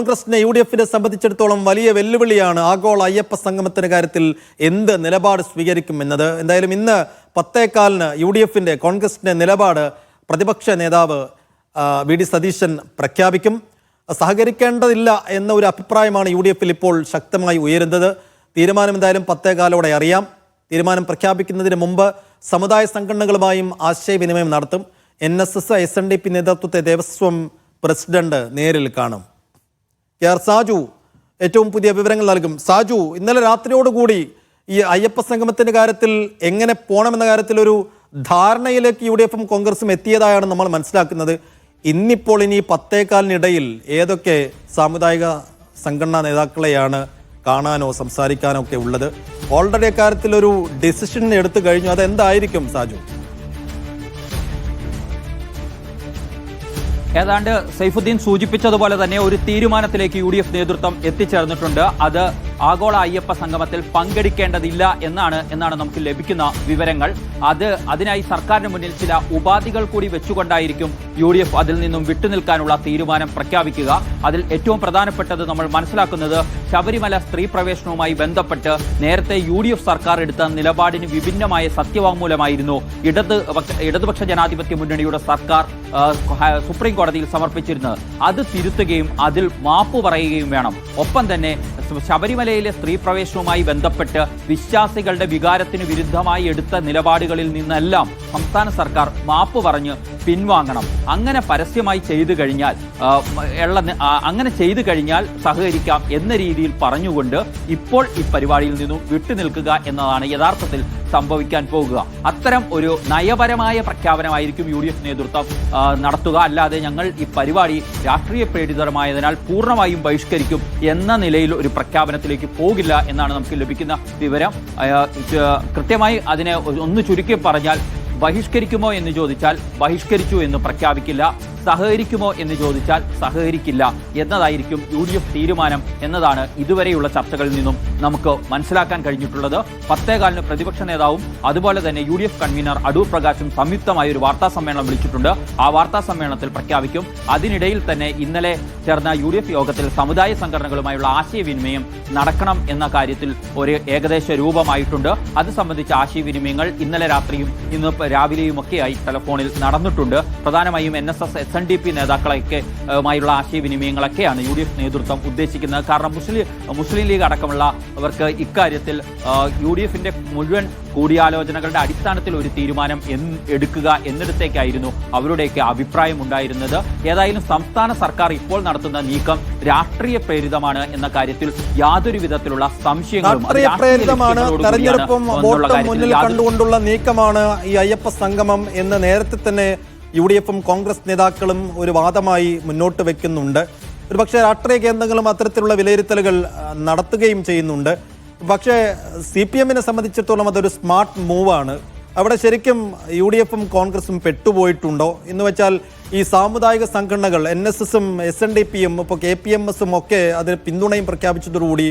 കോൺഗ്രസിനെ UDF-നെ സംബന്ധിച്ചിടത്തോളം വലിയ വെല്ലുവിളിയാണ് ആഗോള അയ്യപ്പ സംഗമത്തിന്റെ കാര്യത്തിൽ എന്ത് നിലപാട് സ്വീകരിക്കുമെന്നത്. എന്തായാലും ഇന്ന് 10:15 UDF-ന്റെ കോൺഗ്രസിന്റെ നിലപാട് പ്രതിപക്ഷ നേതാവ് വി ഡി സതീശൻ പ്രഖ്യാപിക്കും. സഹകരിക്കേണ്ടതില്ല എന്ന ഒരു അഭിപ്രായമാണ് UDF-ൽ ഇപ്പോൾ ശക്തമായി ഉയരുന്നത്. തീരുമാനം എന്തായാലും 10:15 അറിയാം. തീരുമാനം പ്രഖ്യാപിക്കുന്നതിന് മുമ്പ് സമുദായ സംഘടനകളുമായും ആശയവിനിമയം നടത്തും. NSS SNDP നേതൃത്വത്തെ ദേവസ്വം പ്രസിഡന്റ് നേരിൽ കാണും. KR സാജു ഏറ്റവും പുതിയ വിവരങ്ങൾ നൽകും. സാജു, ഇന്നലെ രാത്രിയോടുകൂടി ഈ അയ്യപ്പ സംഗമത്തിന്റെ കാര്യത്തിൽ എങ്ങനെ പോകണമെന്ന കാര്യത്തിൽ ഒരു ധാരണയിലേക്ക് UDF-ഉം കോൺഗ്രസും എത്തിയതായാണ് നമ്മൾ മനസ്സിലാക്കുന്നത്. ഇന്നിപ്പോൾ ഇനി 10:15 ഏതൊക്കെ സാമുദായിക സംഘടനാ നേതാക്കളെയാണ് കാണാനോ സംസാരിക്കാനോ ഒക്കെ ഉള്ളത്? ഓൾറെഡി അക്കാര്യത്തിൽ ഒരു ഡിസിഷൻ എടുത്തു കഴിഞ്ഞു. അതെന്തായിരിക്കും സാജു? ഏതാണ്ട് സൈഫുദ്ദീൻ സൂചിപ്പിച്ചതുപോലെ തന്നെ ഒരു തീരുമാനത്തിലേക്ക് UDF നേതൃത്വം എത്തിച്ചേർന്നിട്ടുണ്ട്. അത് ആഗോള അയ്യപ്പ സംഗമത്തിൽ പങ്കെടുക്കേണ്ടതില്ല എന്നാണ് നമുക്ക് ലഭിക്കുന്ന വിവരങ്ങൾ. അതിനായി സർക്കാരിന് മുന്നിൽ ചില ഉപാധികൾ കൂടി വെച്ചുകൊണ്ടായിരിക്കും UDF അതിൽ നിന്നും വിട്ടുനിൽക്കാനുള്ള തീരുമാനം പ്രഖ്യാപിക്കുക. അതിൽ ഏറ്റവും പ്രധാനപ്പെട്ടത് നമ്മൾ മനസ്സിലാക്കുന്നത് ശബരിമല സ്ത്രീ പ്രവേശനവുമായി ബന്ധപ്പെട്ട് നേരത്തെ UDF സർക്കാർ എടുത്ത നിലപാടിന് വിഭിന്നമായ സത്യവാങ്മൂലമായിരുന്നു ഇടതുപക്ഷ ജനാധിപത്യ മുന്നണിയുടെ സർക്കാർ സുപ്രീം കോടതിയിൽ സമർപ്പിച്ചിരുന്നത്. അത് തിരുത്തുകയും അതിൽ മാപ്പ് പറയുകയും വേണം. ഒപ്പം തന്നെ ശബരിമലയിലെ സ്ത്രീ പ്രവേശനവുമായി ബന്ധപ്പെട്ട് വിശ്വാസികളുടെ വികാരത്തിന് വിരുദ്ധമായി എടുത്ത നിലപാടുകളിൽ നിന്നെല്ലാം സംസ്ഥാന സർക്കാർ മാപ്പ് പറഞ്ഞ് പിൻവാങ്ങണം. അങ്ങനെ പരസ്യമായി ചെയ്തു കഴിഞ്ഞാൽ സഹകരിക്കാം എന്ന രീതിയിൽ പറഞ്ഞുകൊണ്ട് ഇപ്പോൾ ഈ പരിപാടിയിൽ നിന്നും വിട്ടുനിൽക്കുക എന്നതാണ് യഥാർത്ഥത്തിൽ സംഭവിക്കാൻ പോകുക. അത്തരം ഒരു നയപരമായ പ്രഖ്യാപനമായിരിക്കും UDF നേതൃത്വം നടത്തുക. അല്ലാതെ ഞങ്ങൾ ഈ പരിപാടി രാഷ്ട്രീയ പ്രേരിതമായതിനാൽ പൂർണ്ണമായും ബഹിഷ്കരിക്കും എന്ന നിലയിൽ ഒരു പ്രഖ്യാപനത്തിലേക്ക് പോകില്ല എന്നാണ് നമുക്ക് ലഭിക്കുന്ന വിവരം. കൃത്യമായി അതിനെ ഒന്ന് ചുരുക്കി പറഞ്ഞാൽ, ബഹിഷ്കരിക്കുമോ എന്ന് ചോദിച്ചാൽ ബഹിഷ്കരിച്ചു എന്ന് പ്രഖ്യാപിക്കില്ല, സഹകരിക്കുമോ എന്ന് ചോദിച്ചാൽ സഹകരിക്കില്ല എന്നതായിരിക്കും UDF തീരുമാനം എന്നതാണ് ഇതുവരെയുള്ള ചർച്ചകളിൽ നിന്നും നമുക്ക് മനസ്സിലാക്കാൻ കഴിഞ്ഞിട്ടുള്ളത്. 10:15 പ്രതിപക്ഷ നേതാവും അതുപോലെ തന്നെ UDF കൺവീനർ അടൂർ പ്രകാശും സംയുക്തമായ ഒരു വാർത്താ സമ്മേളനം വിളിച്ചിട്ടുണ്ട്. ആ വാർത്താ സമ്മേളനത്തിൽ പ്രഖ്യാപിക്കും. അതിനിടയിൽ തന്നെ ഇന്നലെ ചേർന്ന UDF യോഗത്തിൽ സമുദായ സംഘടനകളുമായുള്ള ആശയവിനിമയം നടക്കണം എന്ന കാര്യത്തിൽ ഒരു ഏകദേശ രൂപമായിട്ടുണ്ട്. അത് സംബന്ധിച്ച ആശയവിനിമയങ്ങൾ ഇന്നലെ രാത്രിയും ഇന്ന് രാവിലെയുമൊക്കെയായി ടെലഫോണിൽ നടന്നിട്ടുണ്ട്. പ്രധാനമായും NSS SNDP നേതാക്കളൊക്കെയുമായുള്ള ആശയവിനിമയങ്ങളൊക്കെയാണ് UDF നേതൃത്വം ഉദ്ദേശിക്കുന്നത്. കാരണം മുസ്ലിം ലീഗ് അടക്കമുള്ളവർക്ക് ഇക്കാര്യത്തിൽ UDF-ന്റെ മുഴുവൻ കൂടിയാലോചനകളുടെ അടിസ്ഥാനത്തിൽ ഒരു തീരുമാനം എടുക്കുക എന്നിടത്തേക്കായിരുന്നു അവരുടെയൊക്കെ അഭിപ്രായം ഉണ്ടായിരുന്നത്. ഏതായാലും സംസ്ഥാന സർക്കാർ ഇപ്പോൾ നടത്തുന്ന നീക്കം രാഷ്ട്രീയ പ്രേരിതമാണ് എന്ന കാര്യത്തിൽ യാതൊരു വിധത്തിലുള്ള സംശയങ്ങളും തെരഞ്ഞെടുപ്പും വോട്ടും മുന്നിൽ കണ്ടുകൊണ്ടുള്ള നീക്കമാണ് ഈ അയ്യപ്പ സംഗമം എന്ന് നേരത്തെ തന്നെ UDF-ഉം കോൺഗ്രസ് നേതാക്കളും ഒരു വാദമായി മുന്നോട്ട് വെക്കുന്നുണ്ട്. ഒരുപക്ഷെ രാഷ്ട്രീയ കേന്ദ്രങ്ങളും അത്തരത്തിലുള്ള വിലയിരുത്തലുകൾ നടത്തുകയും ചെയ്യുന്നുണ്ട്. പക്ഷേ CPM-നെ സംബന്ധിച്ചിടത്തോളം അതൊരു സ്മാർട്ട് മൂവാണ്. അവിടെ ശരിക്കും UDF-ഉം കോൺഗ്രസും പെട്ടുപോയിട്ടുണ്ടോ എന്ന് വെച്ചാൽ ഈ സാമുദായിക സംഘടനകൾ NSS-ഉം SNDP-യും ഇപ്പോൾ KPMS-ഉം ഒക്കെ അതിന് പിന്തുണയും പ്രഖ്യാപിച്ചതോടുകൂടി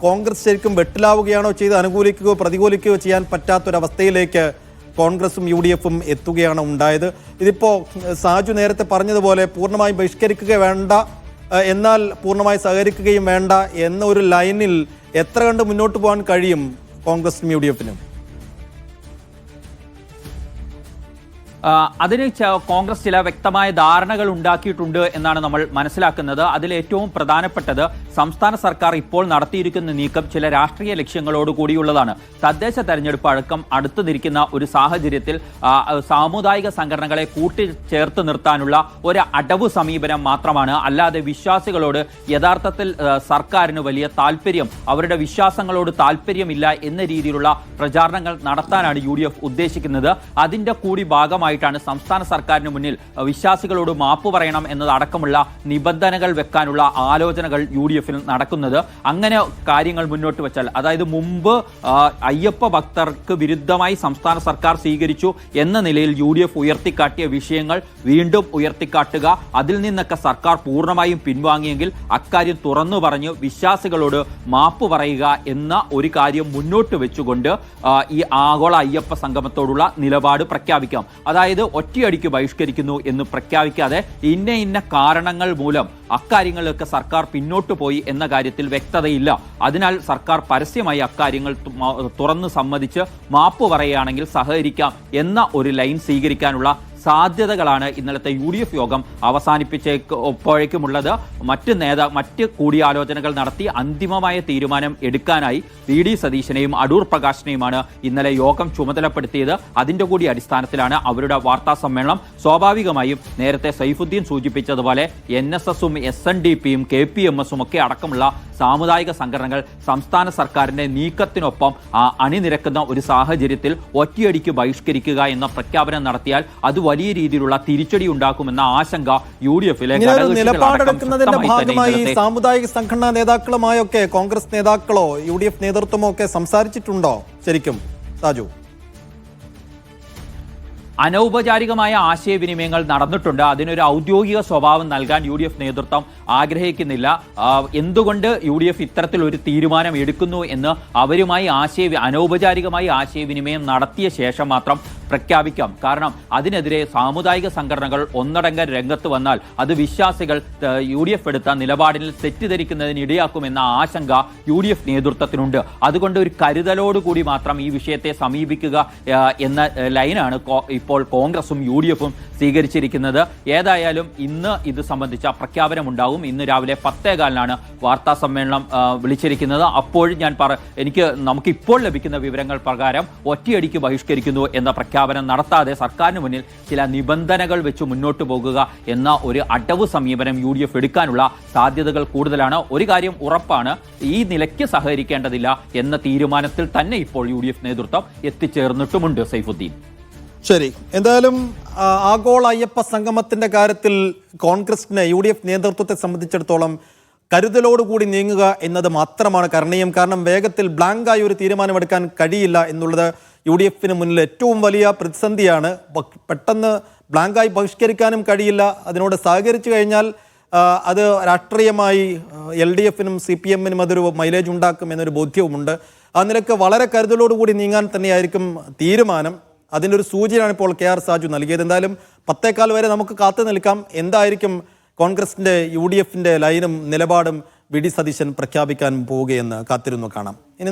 കോൺഗ്രസ് ശരിക്കും വെട്ടിലാവുകയാണോ ചെയ്ത് അനുകൂലിക്കുകയോ പ്രതികൂലിക്കുകയോ ചെയ്യാൻ പറ്റാത്തൊരവസ്ഥയിലേക്ക് കോൺഗ്രസും UDF-ഉം എത്തുകയാണ് ഉണ്ടായത്. ഇതിപ്പോൾ സാജു നേരത്തെ പറഞ്ഞതുപോലെ പൂർണ്ണമായും ബഹിഷ്കരിക്കുക വേണ്ട, എന്നാൽ പൂർണ്ണമായി സഹകരിക്കുകയും വേണ്ട എന്ന ഒരു ലൈനിൽ എത്ര കണ്ട് മുന്നോട്ട് പോകാൻ കഴിയും കോൺഗ്രസിനും UDF-നും? അതിന് കോൺഗ്രസ് ചില വ്യക്തമായ ധാരണകൾ ഉണ്ടാക്കിയിട്ടുണ്ട് എന്നാണ് നമ്മൾ മനസ്സിലാക്കുന്നത്. അതിൽ ഏറ്റവും പ്രധാനപ്പെട്ടത് സംസ്ഥാന സർക്കാർ ഇപ്പോൾ നടത്തിയിരിക്കുന്ന നീക്കം ചില രാഷ്ട്രീയ ലക്ഷ്യങ്ങളോട് കൂടിയുള്ളതാണ്. തദ്ദേശ തെരഞ്ഞെടുപ്പ് അടക്കം അടുത്തുനിൽക്കുന്ന ഒരു സാഹചര്യത്തിൽ സാമുദായിക സംഘടനകളെ കൂട്ടിച്ചേർത്ത് നിർത്താനുള്ള ഒരു അടവ് സമീപനം മാത്രമാണ്. അല്ലാതെ വിശ്വാസികളോട് യഥാർത്ഥത്തിൽ സർക്കാരിന് വലിയ താല്പര്യം, അവരുടെ വിശ്വാസങ്ങളോട് താല്പര്യമില്ല എന്ന രീതിയിലുള്ള പ്രചാരണങ്ങൾ നടത്താനാണ് UDF ഉദ്ദേശിക്കുന്നത്. അതിൻ്റെ കൂടി ഭാഗമായിട്ടാണ് സംസ്ഥാന സർക്കാരിന് മുന്നിൽ വിശ്വാസികളോട് മാപ്പ് പറയണം എന്നതടക്കമുള്ള നിബന്ധനകൾ വെക്കാനുള്ള ആലോചനകൾ UDF-ൽ നടക്കുന്നത്. അങ്ങനെ കാര്യങ്ങൾ മുന്നോട്ട് വെച്ചാൽ, അതായത് മുമ്പ് അയ്യപ്പ ഭക്തർക്ക് വിരുദ്ധമായി സംസ്ഥാന സർക്കാർ സ്വീകരിച്ചു എന്ന നിലയിൽ UDF ഉയർത്തിക്കാട്ടിയ വിഷയങ്ങൾ വീണ്ടും ഉയർത്തിക്കാട്ടുക, അതിൽ നിന്നൊക്കെ സർക്കാർ പൂർണ്ണമായും പിൻവാങ്ങിയെങ്കിൽ അക്കാര്യം തുറന്നു പറഞ്ഞ് വിശ്വാസികളോട് മാപ്പ് പറയുക എന്ന ഒരു കാര്യം മുന്നോട്ട് വെച്ചുകൊണ്ട് ഈ ആഗോള അയ്യപ്പ സംഗമത്തോടുള്ള നിലപാട് പ്രഖ്യാപിക്കാം. അതായത് അതായത് ഒറ്റയടിക്ക് ബഹിഷ്കരിക്കുന്നു എന്ന് പ്രഖ്യാപിക്കാതെ ഇന്ന കാരണങ്ങൾ മൂലം അക്കാര്യങ്ങളിലൊക്കെ സർക്കാർ പിന്നോട്ട് പോയി എന്ന കാര്യത്തിൽ വ്യക്തതയില്ല. അതിനാൽ സർക്കാർ പരസ്യമായി അക്കാര്യങ്ങൾ തുറന്ന് സമ്മതിച്ച് മാപ്പ് പറയുകയാണെങ്കിൽ സഹകരിക്കാം എന്ന ഒരു ലൈൻ സ്വീകരിക്കാനുള്ള സാധ്യതകളാണ് ഇന്നലത്തെ UDF യോഗം അവസാനിപ്പിച്ചപ്പോഴേക്കുമുള്ളത്. മറ്റ് കൂടിയാലോചനകൾ നടത്തി അന്തിമമായ തീരുമാനം എടുക്കാനായി VD സതീശനെയും അടൂർ പ്രകാശിനെയുമാണ് ഇന്നലെ യോഗം ചുമതലപ്പെടുത്തിയത്. അതിന്റെ കൂടി അടിസ്ഥാനത്തിലാണ് അവരുടെ വാർത്താ സമ്മേളനം. സ്വാഭാവികമായും നേരത്തെ സൈഫുദ്ദീൻ സൂചിപ്പിച്ചതുപോലെ NSSഉം SNDPയും KPMSഉം ഒക്കെ അടക്കമുള്ള സാമുദായിക സംഘടനകൾ സംസ്ഥാന സർക്കാരിന്റെ നീക്കത്തിനൊപ്പം അണിനിരക്കുന്ന ഒരു സാഹചര്യത്തിൽ ഒറ്റയടിക്ക് ബഹിഷ്കരിക്കുക എന്ന പ്രഖ്യാപനം നടത്തിയാൽ അത് വലിയ രീതിയിലുള്ള തിരിച്ചടി ഉണ്ടാക്കുമെന്ന ആശങ്ക UDFിലെ നിലപാടെടുക്കുന്നതിന്റെ ഭാഗമായി സാമുദായിക സംഘടനാ നേതാക്കളുമായൊക്കെ കോൺഗ്രസ് നേതാക്കളോ UDF നേതൃത്വമോ ഒക്കെ സംസാരിച്ചിട്ടുണ്ടോ ശരിക്കും സാജു? അനൗപചാരികമായ ആശയവിനിമയങ്ങൾ നടന്നിട്ടുണ്ട്. അതിനൊരു ഔദ്യോഗിക സ്വഭാവം നൽകാൻ UDF നേതൃത്വം ആഗ്രഹിക്കുന്നില്ല. എന്തുകൊണ്ട് UDF ഇത്തരത്തിൽ ഒരു തീരുമാനം എടുക്കുന്നു എന്ന് അവരുമായി അനൗപചാരികമായി ആശയവിനിമയം നടത്തിയ ശേഷം മാത്രം പ്രഖ്യാപിക്കാം. കാരണം അതിനെതിരെ സാമുദായിക സംഘടനകൾ ഒന്നടങ്കം രംഗത്ത് വന്നാൽ അത് വിശ്വാസികൾ UDF എടുത്ത നിലപാടിൽ തെറ്റിദ്ധരിക്കുന്നതിന് ഇടയാക്കുമെന്ന ആശങ്ക UDF നേതൃത്വത്തിനുണ്ട്. അതുകൊണ്ട് ഒരു കരുതലോടുകൂടി മാത്രം ഈ വിഷയത്തെ സമീപിക്കുക എന്ന ലൈനാണ് ഇപ്പോൾ കോൺഗ്രസും UDFും സ്വീകരിച്ചിരിക്കുന്നത്. ഏതായാലും ഇന്ന് ഇത് സംബന്ധിച്ച പ്രഖ്യാപനം ഉണ്ടാവും. ഇന്ന് രാവിലെ 10:15 വാർത്താ സമ്മേളനം വിളിച്ചിരിക്കുന്നത്. അപ്പോൾ നമുക്ക് ഇപ്പോൾ ലഭിക്കുന്ന വിവരങ്ങൾ പ്രകാരം ഒറ്റയടിക്ക് ബഹിഷ്കരിക്കുന്നു എന്ന പ്രഖ്യാപനം നടത്താതെ സർക്കാരിന് മുന്നിൽ ചില നിബന്ധനകൾ വെച്ച് മുന്നോട്ട് പോകുക എന്ന ഒരു അടവ് സമീപനം UDF എടുക്കാനുള്ള സാധ്യതകൾ കൂടുതലാണ്. ഒരു കാര്യം ഉറപ്പാണ്, ഈ നിലയ്ക്ക് സഹകരിക്കേണ്ടതില്ല എന്ന തീരുമാനത്തിൽ തന്നെ ഇപ്പോൾ UDF നേതൃത്വം എത്തിച്ചേർന്നിട്ടുമുണ്ട്. സൈഫുദ്ദീൻ, ശരി, എന്തായാലും ആഗോള അയ്യപ്പ സംഗമത്തിന്റെ കാര്യത്തിൽ കോൺഗ്രസിന് UDF നേതൃത്വത്തെ സംബന്ധിച്ചിടത്തോളം കരുതലോടുകൂടി നീങ്ങുക എന്നത് മാത്രമാണ് കരണീയം. കാരണം വേഗത്തിൽ ബ്ലാങ്കായി ഒരു തീരുമാനമെടുക്കാൻ കഴിയില്ല എന്നുള്ളത് UDFന് മുന്നിൽ ഏറ്റവും വലിയ പ്രതിസന്ധിയാണ്. പെട്ടെന്ന് ബ്ലാങ്കായി ബഹിഷ്കരിക്കാനും കഴിയില്ല. അതിനോട് സഹകരിച്ചു കഴിഞ്ഞാൽ അത് രാഷ്ട്രീയമായി LDFനും CPMനും അതൊരു മൈലേജ് ഉണ്ടാക്കും എന്നൊരു ബോധ്യവുമുണ്ട്. ആ നിലക്ക് വളരെ കരുതലോടുകൂടി നീങ്ങാൻ തന്നെയായിരിക്കും തീരുമാനം. അതിൻ്റെ ഒരു സൂചനയാണ് ഇപ്പോൾ KR സാജു നൽകിയത്. എന്തായാലും 10:15 വരെ നമുക്ക് കാത്തു നിൽക്കാം. എന്തായിരിക്കും കോൺഗ്രസിൻ്റെ UDFിൻ്റെ ലൈനും നിലപാടും VD സതീശൻ പ്രഖ്യാപിക്കാൻ പോവുകയെന്ന് കാത്തിരുന്നു കാണാം. ഇനി